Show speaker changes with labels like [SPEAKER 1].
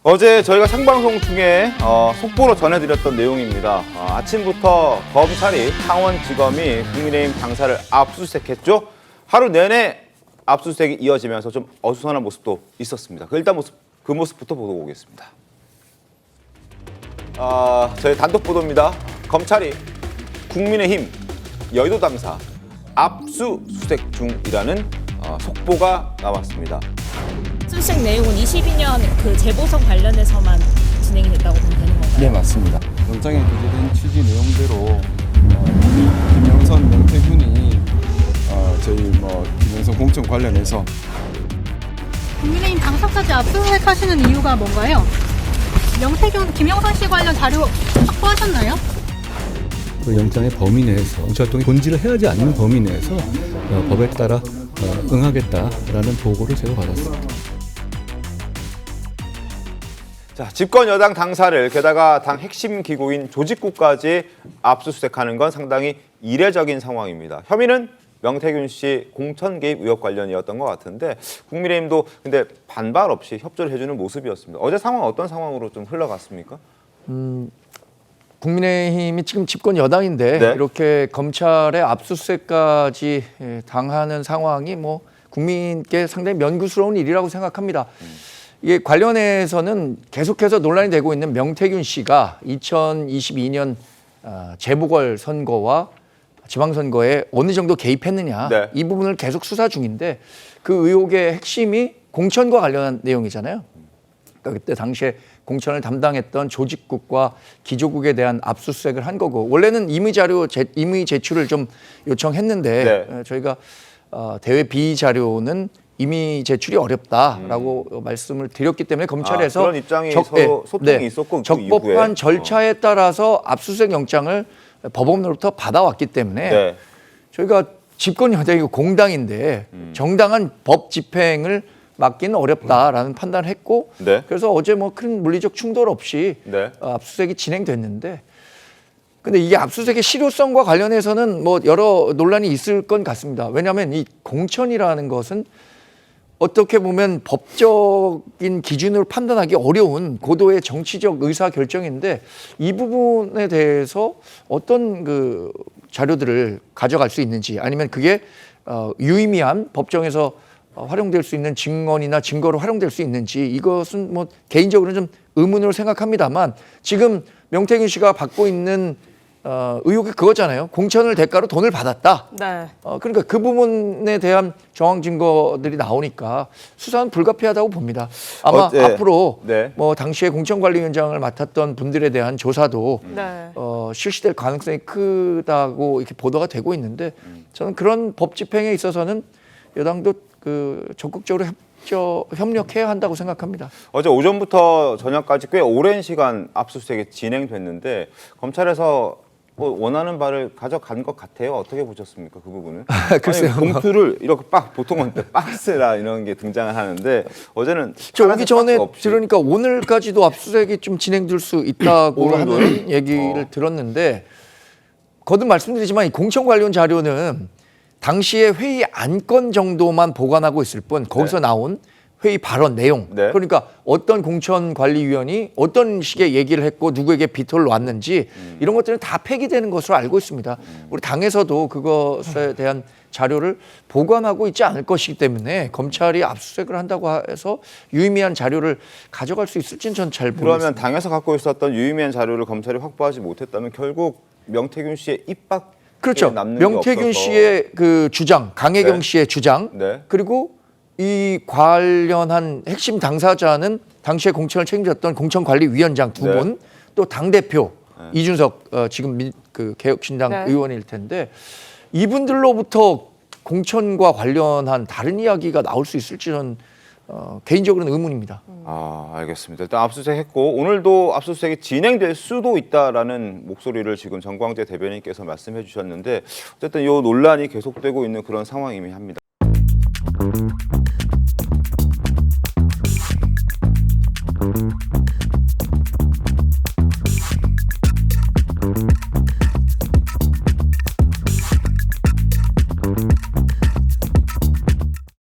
[SPEAKER 1] 어제 저희가 생방송 중에 속보로 전해드렸던 내용입니다. 아침부터 검찰이 창원지검이 국민의힘 당사를 압수수색했죠. 하루 내내 압수수색이 이어지면서 좀 어수선한 모습도 있었습니다. 일단 그 모습부터 보고 오겠습니다. 저희 단독 보도입니다. 검찰이 국민의힘 여의도 당사 압수수색 중이라는 속보가 나왔습니다.
[SPEAKER 2] 압수수색 내용은 22년 그 재보선 관련해서만 진행이 됐다고 보면 되는 건가요?
[SPEAKER 3] 네, 맞습니다. 영장에 기재된 취지 내용대로 김영선, 명태균이 저희 김영선 공천 관련해서
[SPEAKER 4] 국민의힘 당사까지 압수수색하시는 이유가 뭔가요? 명태균, 김영선 씨 관련 자료 확보하셨나요?
[SPEAKER 5] 그 영장의 범위 내에서 경찰활동이 본질을 해하지 않는 범위 내에서 법에 따라 응하겠다라는 보고를 제가 받았습니다.
[SPEAKER 1] 자, 집권 여당 당사를 게다가 당 핵심 기구인 조직구까지 압수수색하는 건 상당히 이례적인 상황입니다. 혐의는 명태균 씨 공천 개입 의혹 관련이었던 것 같은데 국민의힘도 근데 반발 없이 협조를 해주는 모습이었습니다. 어제 상황 어떤 상황으로 좀 흘러갔습니까?
[SPEAKER 6] 국민의힘이 지금 집권 여당인데
[SPEAKER 1] 네.
[SPEAKER 6] 이렇게 검찰의 압수수색까지 당하는 상황이 뭐 국민께 상당히 면구스러운 일이라고 생각합니다. 이게 관련해서는 계속해서 논란이 되고 있는 명태균 씨가 2022년 재보궐 선거와 지방선거에 어느 정도 개입했느냐
[SPEAKER 1] 네.
[SPEAKER 6] 이 부분을 계속 수사 중인데 그 의혹의 핵심이 공천과 관련한 내용이잖아요. 그러니까 그때 당시에 공천을 담당했던 조직국과 기조국에 대한 압수수색을 한 거고 원래는 임의 제출을 좀 요청했는데
[SPEAKER 1] 네.
[SPEAKER 6] 저희가 대외 비의 자료는 임의 제출이 어렵다라고 말씀을 드렸기 때문에 검찰에서
[SPEAKER 1] 그런 입장이 서로 소통이 있었고 그
[SPEAKER 6] 적법한
[SPEAKER 1] 이후에.
[SPEAKER 6] 절차에 따라서 압수수색 영장을 법원으로부터 받아왔기 때문에
[SPEAKER 1] 네.
[SPEAKER 6] 저희가 집권 여당이고 공당인데 정당한 법 집행을 막기는 어렵다라는 판단을 했고
[SPEAKER 1] 네.
[SPEAKER 6] 그래서 어제 뭐 큰 물리적 충돌 없이
[SPEAKER 1] 네.
[SPEAKER 6] 압수수색이 진행됐는데 근데 이게 압수수색의 실효성과 관련해서는 뭐 여러 논란이 있을 건 같습니다. 왜냐하면 이 공천이라는 것은 어떻게 보면 법적인 기준으로 판단하기 어려운 고도의 정치적 의사 결정인데 이 부분에 대해서 어떤 그 자료들을 가져갈 수 있는지 아니면 그게 유의미한 법정에서 활용될 수 있는 증언이나 증거로 활용될 수 있는지 이것은 뭐 개인적으로는 좀 의문으로 생각합니다만 지금 명태균 씨가 받고 있는 의혹이 그거잖아요. 공천을 대가로 돈을 받았다.
[SPEAKER 2] 네.
[SPEAKER 6] 그러니까 그 부분에 대한 정황 증거들이 나오니까 수사는 불가피하다고 봅니다. 아마
[SPEAKER 1] 네.
[SPEAKER 6] 앞으로
[SPEAKER 1] 네.
[SPEAKER 6] 뭐 당시에 공천관리위원장을 맡았던 분들에 대한 조사도
[SPEAKER 2] 네.
[SPEAKER 6] 실시될 가능성이 크다고 이렇게 보도가 되고 있는데 저는 그런 법 집행에 있어서는 여당도 그 적극적으로 협력해야 한다고 생각합니다.
[SPEAKER 1] 어제 오전부터 저녁까지 꽤 오랜 시간 압수수색이 진행됐는데 검찰에서 뭐 원하는 바를 가져간 것 같아요. 어떻게 보셨습니까? 그 부분은?
[SPEAKER 6] 글쎄요.
[SPEAKER 1] 아니, 봉투를 이렇게 보통은 박스라 이런 게 등장을 하는데 어제는
[SPEAKER 6] 저 오기
[SPEAKER 1] 파란색
[SPEAKER 6] 전에
[SPEAKER 1] 박스 없이.
[SPEAKER 6] 들으니까 오늘까지도 압수수색이 좀 진행될 수 있다고
[SPEAKER 1] 오늘도요?
[SPEAKER 6] 하는 얘기를 들었는데 거듭 말씀드리지만 이 공천 관련 자료는 당시에 회의 안건 정도만 보관하고 있을 뿐 거기서 나온 회의 발언 내용
[SPEAKER 1] 네.
[SPEAKER 6] 그러니까 어떤 공천관리위원이 어떤 식의 얘기를 했고 누구에게 비토를 놨는지 이런 것들은 다 폐기되는 것으로 알고 있습니다. 우리 당에서도 그것에 대한 자료를 보관하고 있지 않을 것이기 때문에 검찰이 압수수색을 한다고 해서 유의미한 자료를 가져갈 수 있을지는 전 잘 모르겠습니다.
[SPEAKER 1] 그러면 당에서 갖고 있었던 유의미한 자료를 검찰이 확보하지 못했다면 결국 명태균 씨의 입밖에
[SPEAKER 6] 그렇죠.
[SPEAKER 1] 남는 게
[SPEAKER 6] 명태균
[SPEAKER 1] 없어서.
[SPEAKER 6] 씨의 그 주장, 강혜경
[SPEAKER 1] 네.
[SPEAKER 6] 씨의 주장,
[SPEAKER 1] 네.
[SPEAKER 6] 그리고 이 관련한 핵심 당사자는 당시에 공천을 책임졌던 공천관리위원장 두
[SPEAKER 1] 네.
[SPEAKER 6] 분, 또 당대표 이준석 지금 그 개혁신당
[SPEAKER 2] 네.
[SPEAKER 6] 의원일 텐데 이분들로부터 공천과 관련한 다른 이야기가 나올 수 있을지는 개인적으로는 의문입니다.
[SPEAKER 1] 알겠습니다. 일단 압수수색했고 오늘도 압수수색이 진행될 수도 있다라는 목소리를 지금 정광재 대변인께서 말씀해 주셨는데 어쨌든 이 논란이 계속되고 있는 그런 상황이긴 합니다.